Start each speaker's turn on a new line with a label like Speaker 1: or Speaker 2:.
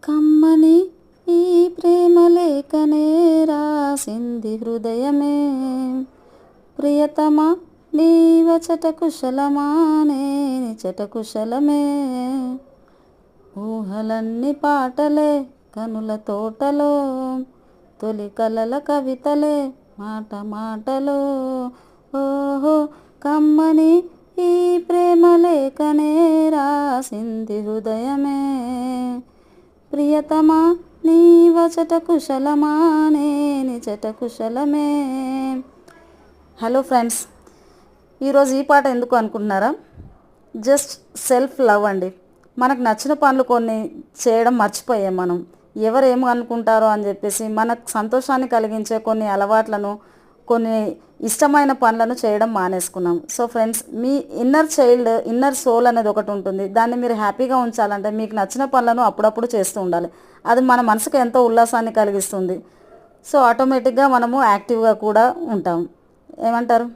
Speaker 1: కమ్మని ఈ ప్రేమ లేఖనే రాసింది హృదయమే, ప్రియతమా నీవచట కుశలమా నేనిచట కుశలమే. ఊహలన్నీ పాటలే కనుల తోటలో, తొలి కలల కవితలే మాట మాటలో. ఓహో కమ్మని ఈ ప్రేమ లేఖనే రాసింది హృదయమే, ప్రియతమా నీవచట కుశలమా నేనిచట కుశలమే. హలో ఫ్రెండ్స్, ఈరోజు ఈ పాట ఎందుకు అనుకుంటున్నారా? జస్ట్ సెల్ఫ్ లవ్ అండి. మనకు నచ్చిన పనులు కొన్ని చేయడం మర్చిపోయాం మనం. ఎవరు ఏమి అనుకుంటారో అని చెప్పేసి మనకు సంతోషాన్ని కలిగించే కొన్ని అలవాట్లను, కొన్ని ఇష్టమైన పనులను చేయడం మానేసుకున్నాం. సో ఫ్రెండ్స్, మీ ఇన్నర్ చైల్డ్, ఇన్నర్ సోల్ అనేది ఒకటి ఉంటుంది. దాన్ని మీరు హ్యాపీగా ఉంచాలంటే మీకు నచ్చిన పనులను అప్పుడప్పుడు చేస్తూ ఉండాలి. అది మన మనసుకు ఎంతో ఉల్లాసాన్ని కలిగిస్తుంది. సో ఆటోమేటిక్గా మనము యాక్టివ్గా కూడా ఉంటాం. ఏమంటారు?